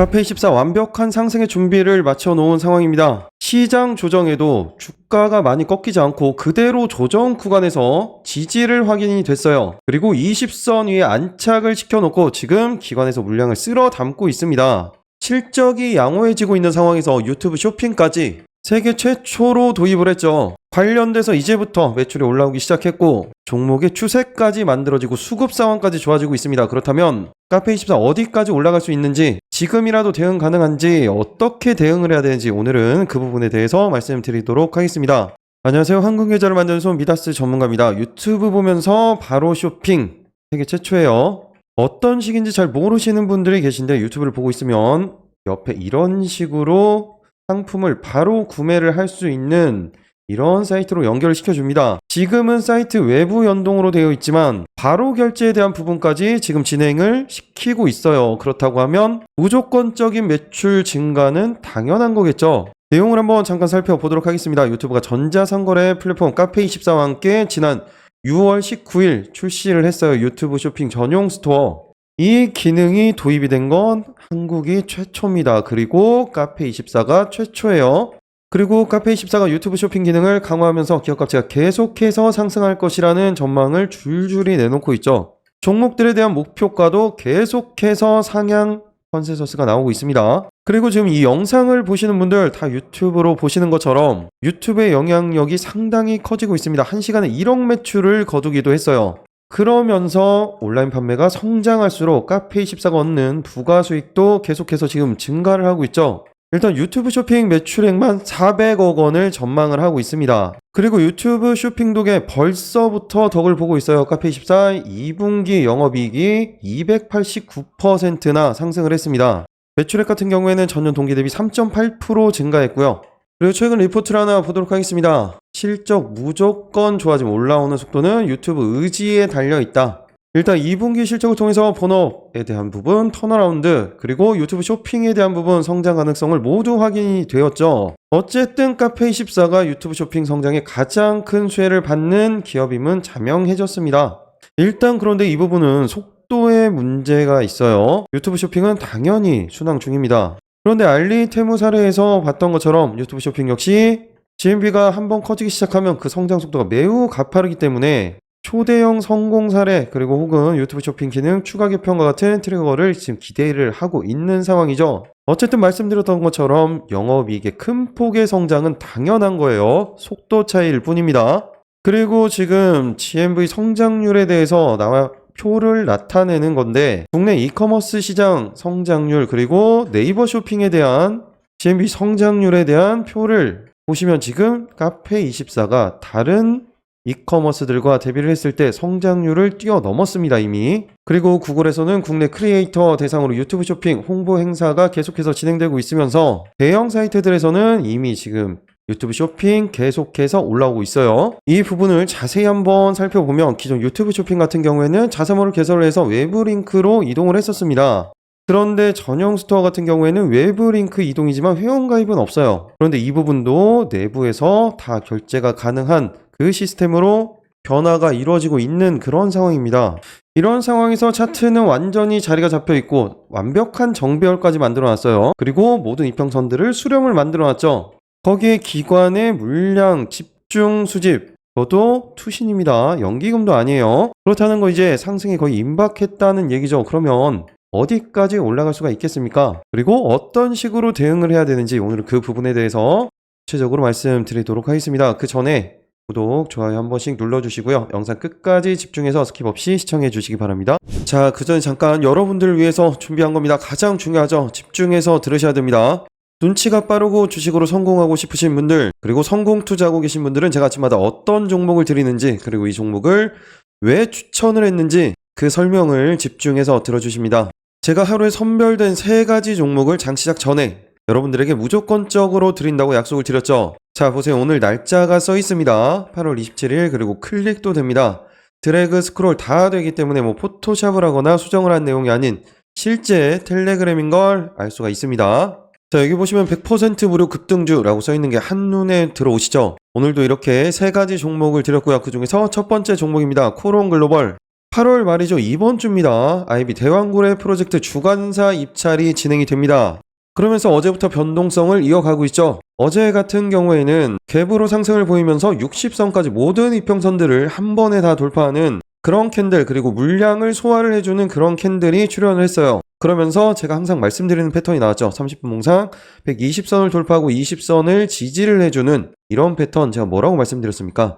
카페24 완벽한 상승의 준비를 마쳐 놓은 상황입니다. 시장 조정에도 주가가 많이 꺾이지 않고 그대로 조정 구간에서 지지를 확인이 됐어요. 그리고 20선 위에 안착을 시켜놓고 지금 기관에서 물량을 쓸어 담고 있습니다. 실적이 양호해지고 있는 상황에서 유튜브 쇼핑까지 세계 최초로 도입을 했죠. 관련돼서 이제부터 매출이 올라오기 시작했고 종목의 추세까지 만들어지고 수급 상황까지 좋아지고 있습니다. 그렇다면 카페24 어디까지 올라갈 수 있는지, 지금이라도 대응 가능한지, 어떻게 대응을 해야 되는지 오늘은 그 부분에 대해서 말씀드리도록 하겠습니다. 안녕하세요. 한국계좌를 만드는 손 미다스 전문가입니다. 유튜브 보면서 바로 쇼핑, 세계 최초예요. 어떤 식인지 잘 모르시는 분들이 계신데 유튜브를 보고 있으면 옆에 이런 식으로 상품을 바로 구매를 할 수 있는 이런 사이트로 연결을 시켜줍니다. 지금은 사이트 외부 연동으로 되어 있지만 바로 결제에 대한 부분까지 지금 진행을 시키고 있어요. 그렇다고 하면 무조건적인 매출 증가는 당연한 거겠죠. 내용을 한번 잠깐 살펴보도록 하겠습니다. 유튜브가 전자상거래 플랫폼 카페24와 함께 지난 6월 19일 출시를 했어요. 유튜브 쇼핑 전용 스토어. 이 기능이 도입이 된 건 한국이 최초입니다. 그리고 카페24가 최초예요. 그리고 카페24가 유튜브 쇼핑 기능을 강화하면서 기업 가치가 계속해서 상승할 것이라는 전망을 줄줄이 내놓고 있죠. 종목들에 대한 목표가도 계속해서 상향 컨센서스가 나오고 있습니다. 그리고 지금 이 영상을 보시는 분들 다 유튜브로 보시는 것처럼 유튜브의 영향력이 상당히 커지고 있습니다. 1시간에 1억 매출을 거두기도 했어요. 그러면서 온라인 판매가 성장할수록 카페24가 얻는 부가 수익도 계속해서 지금 증가를 하고 있죠. 일단 유튜브 쇼핑 매출액만 400억 원을 전망을 하고 있습니다. 그리고 유튜브 쇼핑독에 벌써부터 덕을 보고 있어요. 카페24 2분기 영업이익이 289%나 상승을 했습니다. 매출액 같은 경우에는 전년 동기 대비 3.8% 증가했고요. 그리고 최근 리포트를 하나 보도록 하겠습니다. 실적 무조건 좋아지면 올라오는 속도는 유튜브 의지에 달려있다. 일단 2분기 실적을 통해서 본업에 대한 부분, 턴어라운드, 그리고 유튜브 쇼핑에 대한 부분 성장 가능성을 모두 확인이 되었죠. 어쨌든 카페24가 유튜브 쇼핑 성장에 가장 큰 수혜를 받는 기업임은 자명해졌습니다. 일단 그런데 이 부분은 속도에 문제가 있어요. 유튜브 쇼핑은 당연히 순항 중입니다. 그런데 알리 테무 사례에서 봤던 것처럼 유튜브 쇼핑 역시 GMV가 한번 커지기 시작하면 그 성장 속도가 매우 가파르기 때문에 초대형 성공 사례, 그리고 혹은 유튜브 쇼핑 기능 추가 개편과 같은 트리거를 지금 기대를 하고 있는 상황이죠. 어쨌든 말씀드렸던 것처럼 영업이익의 큰 폭의 성장은 당연한 거예요. 속도 차이일 뿐입니다. 그리고 지금 GMV 성장률에 대해서 표를 나타내는 건데 국내 이커머스 시장 성장률 그리고 네이버 쇼핑에 대한 GMV 성장률에 대한 표를 보시면 지금 카페24가 다른 이커머스들과 대비를 했을 때 성장률을 뛰어넘었습니다, 이미. 그리고 구글에서는 국내 크리에이터 대상으로 유튜브 쇼핑 홍보 행사가 계속해서 진행되고 있으면서 대형 사이트들에서는 이미 지금 유튜브 쇼핑 계속해서 올라오고 있어요. 이 부분을 자세히 한번 살펴보면 기존 유튜브 쇼핑 같은 경우에는 자사모를 개설을 해서 외부 링크로 이동을 했었습니다. 그런데 전용 스토어 같은 경우에는 외부 링크 이동이지만 회원가입은 없어요. 그런데 이 부분도 내부에서 다 결제가 가능한 그 시스템으로 변화가 이루어지고 있는 그런 상황입니다. 이런 상황에서 차트는 완전히 자리가 잡혀 있고 완벽한 정배열까지 만들어 놨어요. 그리고 모든 이평선들을 수렴을 만들어 놨죠. 거기에 기관의 물량 집중 수집, 저도 투신입니다. 연기금도 아니에요. 그렇다는 거 이제 상승이 거의 임박했다는 얘기죠. 그러면 어디까지 올라갈 수가 있겠습니까? 그리고 어떤 식으로 대응을 해야 되는지 오늘 그 부분에 대해서 구체적으로 말씀드리도록 하겠습니다. 그 전에 구독, 좋아요 한 번씩 눌러주시고요. 영상 끝까지 집중해서 스킵 없이 시청해 주시기 바랍니다. 자, 그 전에 잠깐 여러분들을 위해서 준비한 겁니다. 가장 중요하죠. 집중해서 들으셔야 됩니다. 눈치가 빠르고 주식으로 성공하고 싶으신 분들, 그리고 성공 투자하고 계신 분들은 제가 아침마다 어떤 종목을 드리는지, 그리고 이 종목을 왜 추천을 했는지 그 설명을 집중해서 들어주십니다. 제가 하루에 선별된 3가지 종목을 장시작 전에 여러분들에게 무조건적으로 드린다고 약속을 드렸죠. 자, 보세요. 오늘 날짜가 써 있습니다. 8월 27일, 그리고 클릭도 됩니다. 드래그 스크롤 다 되기 때문에 포토샵을 하거나 수정을 한 내용이 아닌 실제 텔레그램인 걸 알 수가 있습니다. 자, 여기 보시면 100% 무료 급등주라고 써 있는 게 한눈에 들어오시죠? 오늘도 이렇게 3가지 종목을 드렸고요. 그 중에서 첫 번째 종목입니다. 코론 글로벌. 8월 말이죠. 이번 주입니다. IB 대왕고래 프로젝트 주관사 입찰이 진행이 됩니다. 그러면서 어제부터 변동성을 이어가고 있죠. 어제 같은 경우에는 갭으로 상승을 보이면서 60선까지 모든 이평선들을 한 번에 다 돌파하는 그런 캔들, 그리고 물량을 소화를 해주는 그런 캔들이 출현을 했어요. 그러면서 제가 항상 말씀드리는 패턴이 나왔죠. 30분 몽상 120선을 돌파하고 20선을 지지를 해주는 이런 패턴, 제가 뭐라고 말씀드렸습니까?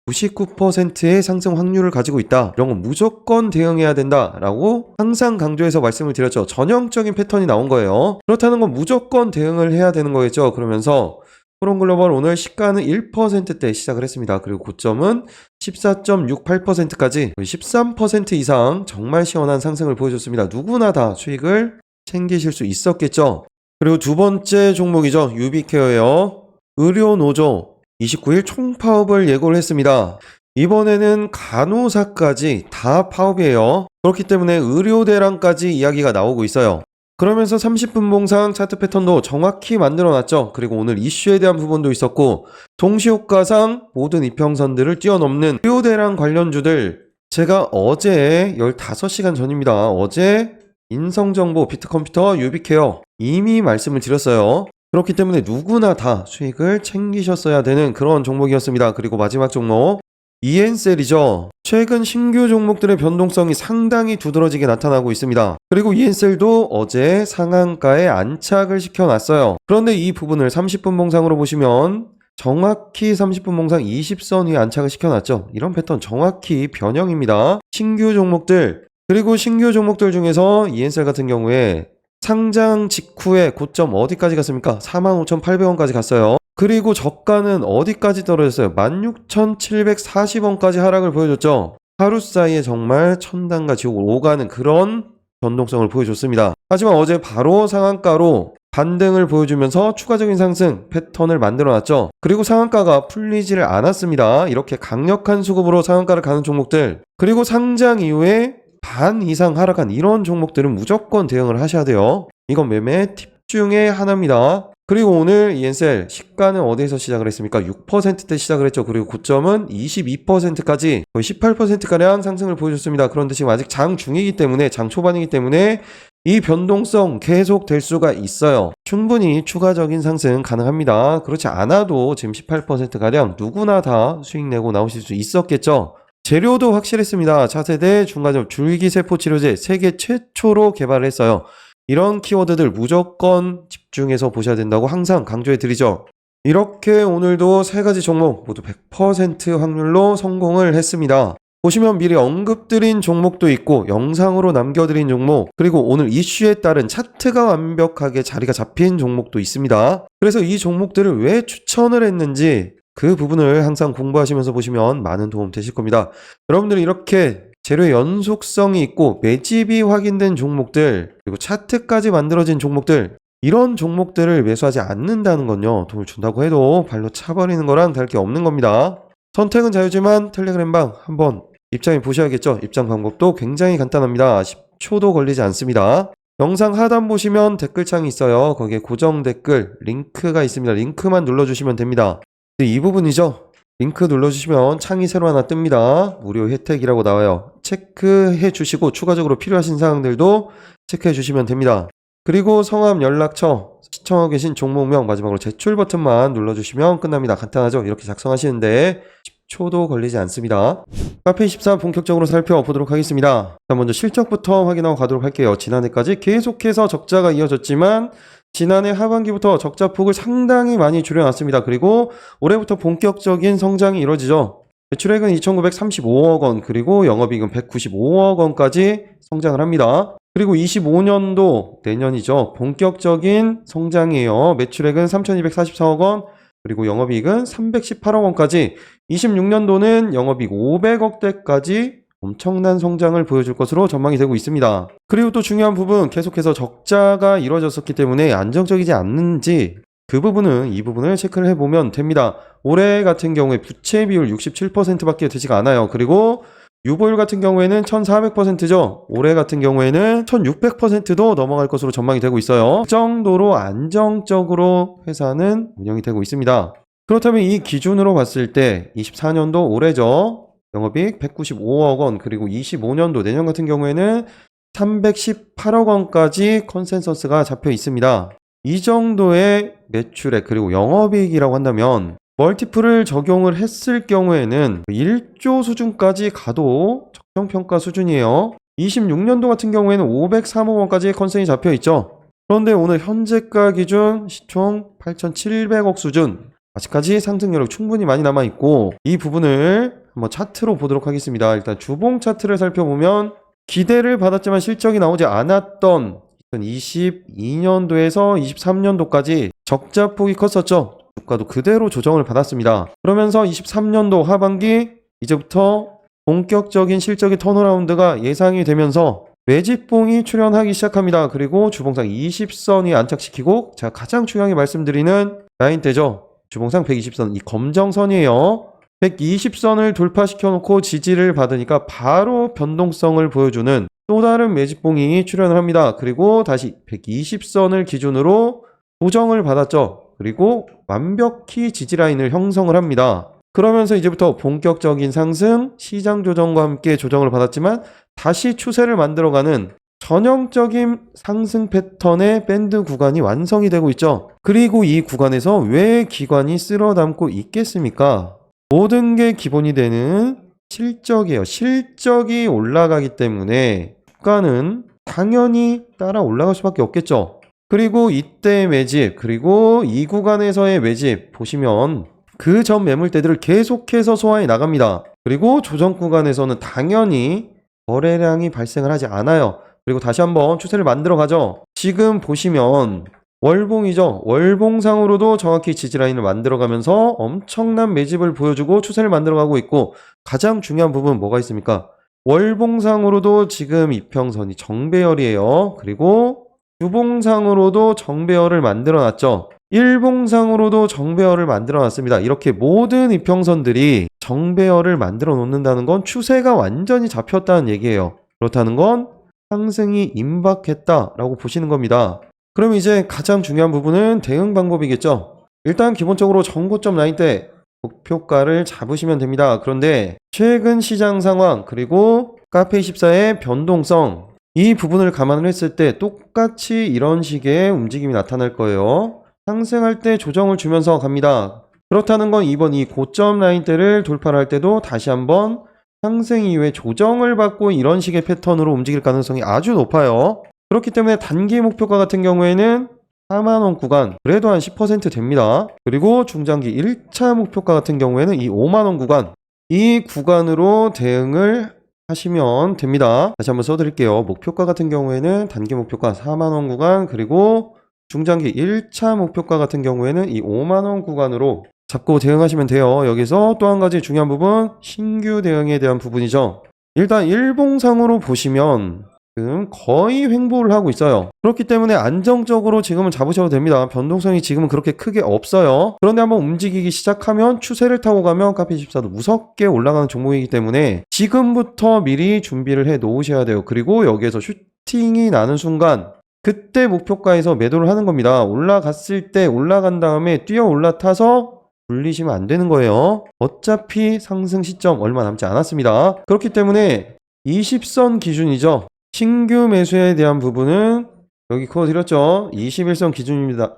99%의 상승 확률을 가지고 있다. 이런 건 무조건 대응해야 된다라고 항상 강조해서 말씀을 드렸죠. 전형적인 패턴이 나온 거예요. 그렇다는 건 무조건 대응을 해야 되는 거겠죠. 그러면서 프롬글로벌 오늘 시가는 1%대 시작을 했습니다. 그리고 고점은 14.68%까지 13% 이상 정말 시원한 상승을 보여줬습니다. 누구나 다 수익을 챙기실 수 있었겠죠. 그리고 두 번째 종목이죠. 유비케어예요. 의료노조 29일 총파업을 예고를 했습니다. 이번에는 간호사까지 다 파업이에요. 그렇기 때문에 의료대란까지 이야기가 나오고 있어요. 그러면서 30분 봉상 차트 패턴도 정확히 만들어놨죠. 그리고 오늘 이슈에 대한 부분도 있었고, 동시효과상 모든 이평선들을 뛰어넘는 의료대란 관련주들, 제가 어제 15시간 전입니다. 어제 인성정보 비트컴퓨터 유비케어 이미 말씀을 드렸어요. 그렇기 때문에 누구나 다 수익을 챙기셨어야 되는 그런 종목이었습니다. 그리고 마지막 종목 EN셀이죠. 최근 신규 종목들의 변동성이 상당히 두드러지게 나타나고 있습니다. 그리고 EN셀도 어제 상한가에 안착을 시켜놨어요. 그런데 이 부분을 30분 봉상으로 보시면 정확히 30분 봉상 20선 위에 안착을 시켜놨죠. 이런 패턴 정확히 변형입니다. 신규 종목들, 그리고 신규 종목들 중에서 EN셀 같은 경우에 상장 직후에 고점 어디까지 갔습니까? 45,800원까지 갔어요. 그리고 저가는 어디까지 떨어졌어요? 16,740원까지 하락을 보여줬죠. 하루 사이에 정말 천당과 지옥을 오가는 그런 변동성을 보여줬습니다. 하지만 어제 바로 상한가로 반등을 보여주면서 추가적인 상승 패턴을 만들어놨죠. 그리고 상한가가 풀리지를 않았습니다. 이렇게 강력한 수급으로 상한가를 가는 종목들, 그리고 상장 이후에 반 이상 하락한 이런 종목들은 무조건 대응을 하셔야 돼요. 이건 매매 팁 중에 하나입니다. 그리고 오늘 EN셀 시가는 어디에서 시작을 했습니까? 6%대 시작을 했죠. 그리고 고점은 22%까지 거의 18%가량 상승을 보여줬습니다. 그런데 지금 아직 장 중이기 때문에, 장 초반이기 때문에 이 변동성 계속 될 수가 있어요. 충분히 추가적인 상승 가능합니다. 그렇지 않아도 지금 18%가량 누구나 다 수익 내고 나오실 수 있었겠죠. 재료도 확실했습니다. 차세대 중간점 줄기세포 치료제 세계 최초로 개발을 했어요. 이런 키워드들 무조건 집중해서 보셔야 된다고 항상 강조해 드리죠. 이렇게 오늘도 세 가지 종목 모두 100% 확률로 성공을 했습니다. 보시면 미리 언급드린 종목도 있고 영상으로 남겨드린 종목, 그리고 오늘 이슈에 따른 차트가 완벽하게 자리가 잡힌 종목도 있습니다. 그래서 이 종목들을 왜 추천을 했는지 그 부분을 항상 공부하시면서 보시면 많은 도움 되실 겁니다. 여러분들이 이렇게 재료의 연속성이 있고 매집이 확인된 종목들, 그리고 차트까지 만들어진 종목들, 이런 종목들을 매수하지 않는다는 건요, 돈을 준다고 해도 발로 차버리는 거랑 다를 게 없는 겁니다. 선택은 자유지만 텔레그램방 한번 입장해 보셔야겠죠. 입장 방법도 굉장히 간단합니다. 10초도 걸리지 않습니다. 영상 하단 보시면 댓글창이 있어요. 거기에 고정 댓글 링크가 있습니다. 링크만 눌러주시면 됩니다. 이 부분이죠. 링크 눌러주시면 창이 새로 하나 뜹니다. 무료 혜택이라고 나와요. 체크해 주시고 추가적으로 필요하신 사항들도 체크해 주시면 됩니다. 그리고 성함, 연락처, 시청하고 계신 종목명, 마지막으로 제출 버튼만 눌러주시면 끝납니다. 간단하죠? 이렇게 작성하시는데 10초도 걸리지 않습니다. 카페24 본격적으로 살펴보도록 하겠습니다. 자, 먼저 실적부터 확인하고 가도록 할게요. 지난해까지 계속해서 적자가 이어졌지만 지난해 하반기부터 적자폭을 상당히 많이 줄여놨습니다. 그리고 올해부터 본격적인 성장이 이루어지죠. 매출액은 2,935억 원, 그리고 영업이익은 195억 원까지 성장을 합니다. 그리고 25년도 내년이죠. 본격적인 성장이에요. 매출액은 3,244억 원, 그리고 영업이익은 318억 원까지, 26년도는 영업이익 500억대까지 엄청난 성장을 보여줄 것으로 전망이 되고 있습니다. 그리고 또 중요한 부분, 계속해서 적자가 이루어졌었기 때문에 안정적이지 않는지 그 부분은 이 부분을 체크를 해보면 됩니다. 올해 같은 경우에 부채 비율 67%밖에 되지가 않아요. 그리고 유보율 같은 경우에는 1400%죠. 올해 같은 경우에는 1600%도 넘어갈 것으로 전망이 되고 있어요. 그 정도로 안정적으로 회사는 운영이 되고 있습니다. 그렇다면 이 기준으로 봤을 때 24년도 올해죠. 영업이익 195억 원, 그리고 25년도 내년 같은 경우에는 318억 원까지 컨센서스가 잡혀 있습니다. 이 정도의 매출액 그리고 영업이익이라고 한다면 멀티플을 적용을 했을 경우에는 1조 수준까지 가도 적정평가 수준이에요. 26년도 같은 경우에는 503억 원까지 컨센이 잡혀 있죠. 그런데 오늘 현재가 기준 시총 8,700억 수준, 아직까지 상승 여력 충분히 많이 남아있고, 이 부분을 한번 차트로 보도록 하겠습니다. 일단 주봉 차트를 살펴보면 기대를 받았지만 실적이 나오지 않았던 2022년도에서 23년도까지 적자폭이 컸었죠. 주가도 그대로 조정을 받았습니다. 그러면서 23년도 하반기 이제부터 본격적인 실적의 턴어라운드가 예상이 되면서 매집봉이 출현하기 시작합니다. 그리고 주봉상 20선이 안착시키고 제가 가장 중요하게 말씀드리는 라인대죠. 주봉상 120선, 이 검정선이에요. 120선을 돌파시켜 놓고 지지를 받으니까 바로 변동성을 보여주는 또 다른 매집봉이 출현을 합니다. 그리고 다시 120선을 기준으로 조정을 받았죠. 그리고 완벽히 지지라인을 형성을 합니다. 그러면서 이제부터 본격적인 상승, 시장 조정과 함께 조정을 받았지만 다시 추세를 만들어가는 전형적인 상승 패턴의 밴드 구간이 완성이 되고 있죠. 그리고 이 구간에서 왜 기관이 쓸어 담고 있겠습니까? 모든 게 기본이 되는 실적이에요. 실적이 올라가기 때문에 주가는 당연히 따라 올라갈 수밖에 없겠죠. 그리고 이때 매집, 그리고 이 구간에서의 매집 보시면 그 전 매물대들을 계속해서 소화해 나갑니다. 그리고 조정 구간에서는 당연히 거래량이 발생을 하지 않아요. 그리고 다시 한번 추세를 만들어 가죠. 지금 보시면 월봉이죠. 월봉상으로도 정확히 지지라인을 만들어가면서 엄청난 매집을 보여주고 추세를 만들어가고 있고, 가장 중요한 부분 뭐가 있습니까? 월봉상으로도 지금 이평선이 정배열이에요. 그리고 주봉상으로도 정배열을 만들어놨죠. 일봉상으로도 정배열을 만들어놨습니다. 이렇게 모든 이평선들이 정배열을 만들어 놓는다는 건 추세가 완전히 잡혔다는 얘기예요. 그렇다는 건 상승이 임박했다라고 보시는 겁니다. 그럼 이제 가장 중요한 부분은 대응 방법이겠죠. 일단 기본적으로 전고점 라인대 목표가를 잡으시면 됩니다. 그런데 최근 시장 상황 그리고 카페24의 변동성, 이 부분을 감안을 했을 때 똑같이 이런 식의 움직임이 나타날 거예요. 상승할 때 조정을 주면서 갑니다. 그렇다는 건 이번 이 고점 라인대를 돌파를 할 때도 다시 한번 상승 이후에 조정을 받고 이런 식의 패턴으로 움직일 가능성이 아주 높아요. 그렇기 때문에 단기 목표가 같은 경우에는 4만원 구간, 그래도 한 10% 됩니다. 그리고 중장기 1차 목표가 같은 경우에는 이 5만원 구간, 이 구간으로 대응을 하시면 됩니다. 다시 한번 써드릴게요. 목표가 같은 경우에는 단기 목표가 4만원 구간, 그리고 중장기 1차 목표가 같은 경우에는 이 5만원 구간으로 잡고 대응하시면 돼요. 여기서 또 한 가지 중요한 부분, 신규 대응에 대한 부분이죠. 일단 일봉상으로 보시면 지금 거의 횡보를 하고 있어요. 그렇기 때문에 안정적으로 지금은 잡으셔도 됩니다. 변동성이 지금은 그렇게 크게 없어요. 그런데 한번 움직이기 시작하면 추세를 타고 가면 카페24도 무섭게 올라가는 종목이기 때문에 지금부터 미리 준비를 해 놓으셔야 돼요. 그리고 여기에서 슈팅이 나는 순간 그때 목표가에서 매도를 하는 겁니다. 올라갔을 때 올라간 다음에 뛰어 올라타서 불리시면 안 되는 거예요. 어차피 상승 시점 얼마 남지 않았습니다. 그렇기 때문에 20선 기준이죠. 신규 매수에 대한 부분은 여기 그어드렸죠. 21선 기준입니다.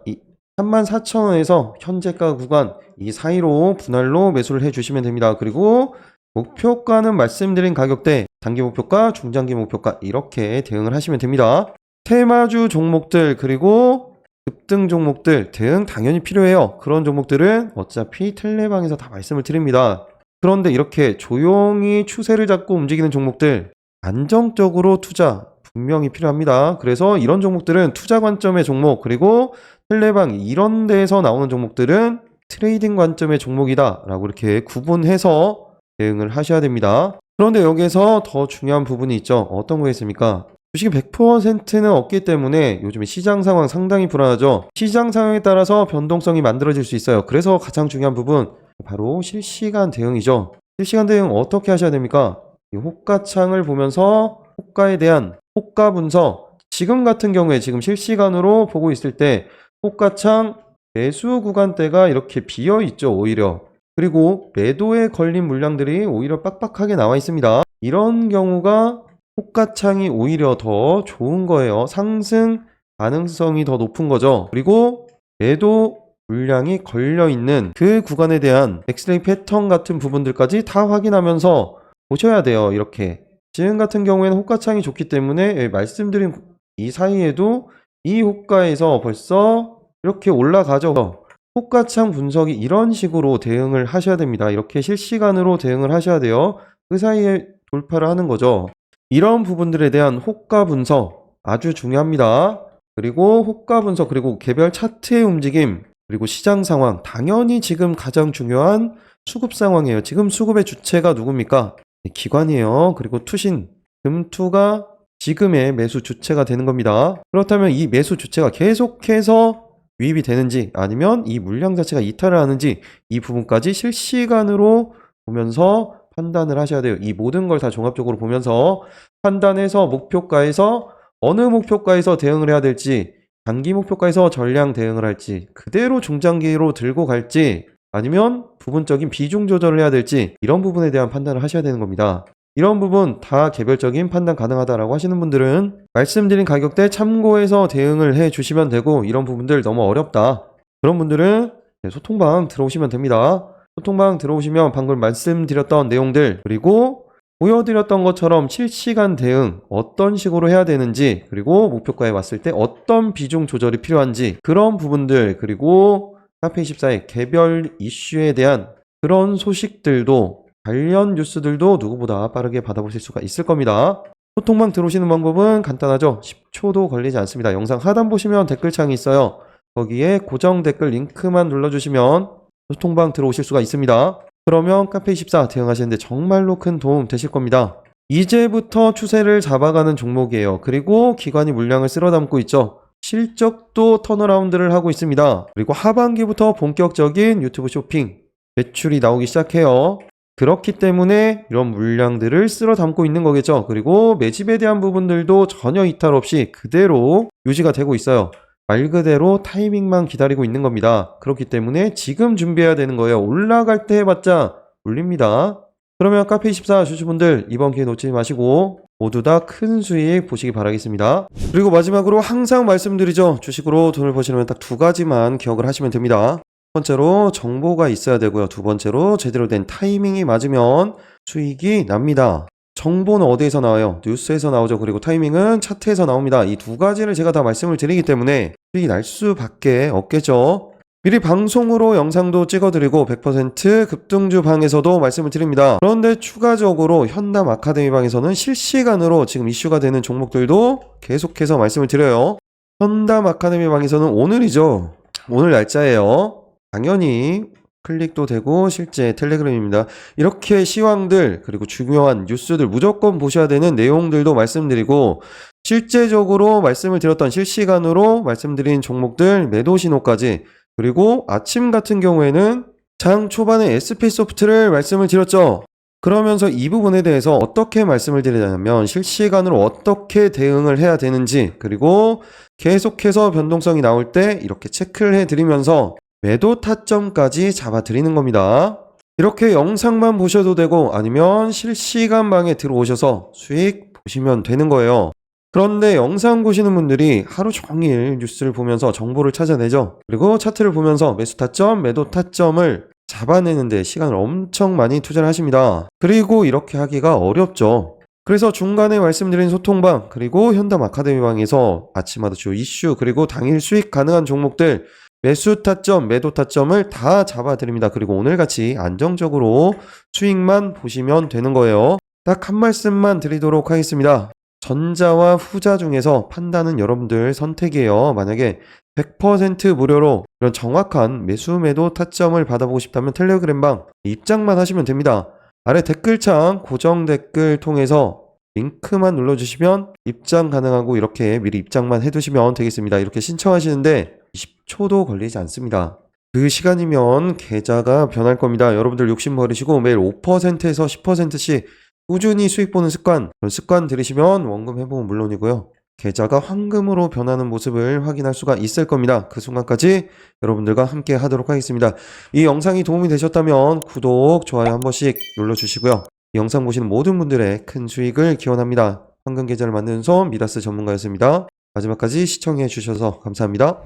34,000원에서 현재가 구간 이 사이로 분할로 매수를 해주시면 됩니다. 그리고 목표가는 말씀드린 가격대, 단기 목표가, 중장기 목표가 이렇게 대응을 하시면 됩니다. 테마주 종목들 그리고 급등 종목들 대응 당연히 필요해요. 그런 종목들은 어차피 텔레방에서 다 말씀을 드립니다. 그런데 이렇게 조용히 추세를 잡고 움직이는 종목들, 안정적으로 투자 분명히 필요합니다. 그래서 이런 종목들은 투자 관점의 종목, 그리고 텔레방 이런 데에서 나오는 종목들은 트레이딩 관점의 종목이다 라고 이렇게 구분해서 대응을 하셔야 됩니다. 그런데 여기에서 더 중요한 부분이 있죠. 어떤 거겠습니까? 주식이 100%는 없기 때문에 요즘에 시장 상황 상당히 불안하죠. 시장 상황에 따라서 변동성이 만들어질 수 있어요. 그래서 가장 중요한 부분 바로 실시간 대응이죠. 실시간 대응 어떻게 하셔야 됩니까? 이 호가창을 보면서 호가에 대한 호가 분석, 지금 같은 경우에 지금 실시간으로 보고 있을 때 호가창 매수 구간대가 이렇게 비어 있죠. 오히려 그리고 매도에 걸린 물량들이 오히려 빡빡하게 나와 있습니다. 이런 경우가 호가창이 오히려 더 좋은 거예요. 상승 가능성이 더 높은 거죠. 그리고 매도 물량이 걸려있는 그 구간에 대한 엑스레이 패턴 같은 부분들까지 다 확인하면서 보셔야 돼요. 이렇게 지금 같은 경우에는 호가창이 좋기 때문에 말씀드린 이 사이에도 이 호가에서 벌써 이렇게 올라가죠. 호가창 분석이 이런 식으로 대응을 하셔야 됩니다. 이렇게 실시간으로 대응을 하셔야 돼요. 그 사이에 돌파를 하는 거죠. 이런 부분들에 대한 호가 분석 아주 중요합니다. 그리고 호가 분석, 그리고 개별 차트의 움직임, 그리고 시장 상황, 당연히 지금 가장 중요한 수급 상황이에요. 지금 수급의 주체가 누굽니까? 기관이에요. 그리고 투신, 금투가 지금의 매수 주체가 되는 겁니다. 그렇다면 이 매수 주체가 계속해서 유입이 되는지 아니면 이 물량 자체가 이탈을 하는지 이 부분까지 실시간으로 보면서 판단을 하셔야 돼요. 이 모든 걸 다 종합적으로 보면서 판단해서 목표가에서 어느 목표가에서 대응을 해야 될지, 단기 목표가에서 전량 대응을 할지, 그대로 중장기로 들고 갈지, 아니면 부분적인 비중 조절을 해야 될지, 이런 부분에 대한 판단을 하셔야 되는 겁니다. 이런 부분 다 개별적인 판단 가능하다라고 하시는 분들은 말씀드린 가격대 참고해서 대응을 해 주시면 되고, 이런 부분들 너무 어렵다 그런 분들은 소통방 들어오시면 됩니다. 소통방 들어오시면 방금 말씀드렸던 내용들, 그리고 보여드렸던 것처럼 실시간 대응 어떤 식으로 해야 되는지, 그리고 목표가에 왔을 때 어떤 비중 조절이 필요한지, 그런 부분들, 그리고 카페24의 개별 이슈에 대한 그런 소식들도, 관련 뉴스들도 누구보다 빠르게 받아보실 수가 있을 겁니다. 소통방 들어오시는 방법은 간단하죠. 10초도 걸리지 않습니다. 영상 하단 보시면 댓글창이 있어요. 거기에 고정 댓글 링크만 눌러주시면 소통방 들어오실 수가 있습니다. 그러면 카페24 대응하시는데 정말로 큰 도움 되실 겁니다. 이제부터 추세를 잡아가는 종목이에요. 그리고 기관이 물량을 쓸어 담고 있죠. 실적도 턴어라운드를 하고 있습니다. 그리고 하반기부터 본격적인 유튜브 쇼핑 매출이 나오기 시작해요. 그렇기 때문에 이런 물량들을 쓸어 담고 있는 거겠죠. 그리고 매집에 대한 부분들도 전혀 이탈 없이 그대로 유지가 되고 있어요. 말 그대로 타이밍만 기다리고 있는 겁니다. 그렇기 때문에 지금 준비해야 되는 거예요. 올라갈 때 해봤자 울립니다. 그러면 카페24 주주분들 이번 기회 놓치지 마시고 모두 다 큰 수익 보시기 바라겠습니다. 그리고 마지막으로 항상 말씀드리죠. 주식으로 돈을 버시려면 딱 두 가지만 기억을 하시면 됩니다. 첫 번째로 정보가 있어야 되고요. 두 번째로 제대로 된 타이밍이 맞으면 수익이 납니다. 정보는 어디에서 나와요? 뉴스에서 나오죠. 그리고 타이밍은 차트에서 나옵니다. 이 두 가지를 제가 다 말씀을 드리기 때문에 수익이 날 수밖에 없겠죠. 미리 방송으로 영상도 찍어드리고 100% 급등주 방에서도 말씀을 드립니다. 그런데 추가적으로 현담 아카데미 방에서는 실시간으로 지금 이슈가 되는 종목들도 계속해서 말씀을 드려요. 현담 아카데미 방에서는 오늘이죠. 오늘 날짜예요. 당연히 클릭도 되고 실제 텔레그램입니다. 이렇게 시황들, 그리고 중요한 뉴스들 무조건 보셔야 되는 내용들도 말씀드리고, 실제적으로 말씀을 드렸던 실시간으로 말씀드린 종목들 매도 신호까지, 그리고 아침 같은 경우에는 장 초반에 SP소프트를 말씀을 드렸죠. 그러면서 이 부분에 대해서 어떻게 말씀을 드리냐면 실시간으로 어떻게 대응을 해야 되는지, 그리고 계속해서 변동성이 나올 때 이렇게 체크를 해드리면서 매도 타점까지 잡아드리는 겁니다. 이렇게 영상만 보셔도 되고 아니면 실시간 방에 들어오셔서 수익 보시면 되는 거예요. 그런데 영상 보시는 분들이 하루 종일 뉴스를 보면서 정보를 찾아내죠. 그리고 차트를 보면서 매수 타점, 매도 타점을 잡아내는데 시간을 엄청 많이 투자를 하십니다. 그리고 이렇게 하기가 어렵죠. 그래서 중간에 말씀드린 소통방, 그리고 현담 아카데미 방에서 아침마다 주 이슈, 그리고 당일 수익 가능한 종목들 매수 타점, 매도 타점을 다 잡아드립니다. 그리고 오늘같이 안정적으로 수익만 보시면 되는 거예요. 딱 한 말씀만 드리도록 하겠습니다. 전자와 후자 중에서 판단은 여러분들 선택이에요. 만약에 100% 무료로 이런 정확한 매수 매도 타점을 받아보고 싶다면 텔레그램방 입장만 하시면 됩니다. 아래 댓글창 고정 댓글 통해서 링크만 눌러주시면 입장 가능하고 이렇게 미리 입장만 해두시면 되겠습니다. 이렇게 신청하시는데 10초도 걸리지 않습니다. 그 시간이면 계좌가 변할 겁니다. 여러분들 욕심 버리시고 매일 5%에서 10%씩 꾸준히 수익 보는 습관, 그런 습관 들이시면 원금 회복은 물론이고요. 계좌가 황금으로 변하는 모습을 확인할 수가 있을 겁니다. 그 순간까지 여러분들과 함께 하도록 하겠습니다. 이 영상이 도움이 되셨다면 구독, 좋아요 한 번씩 눌러주시고요. 이 영상 보시는 모든 분들의 큰 수익을 기원합니다. 황금 계좌를 만드는 손 미다스 전문가였습니다. 마지막까지 시청해 주셔서 감사합니다.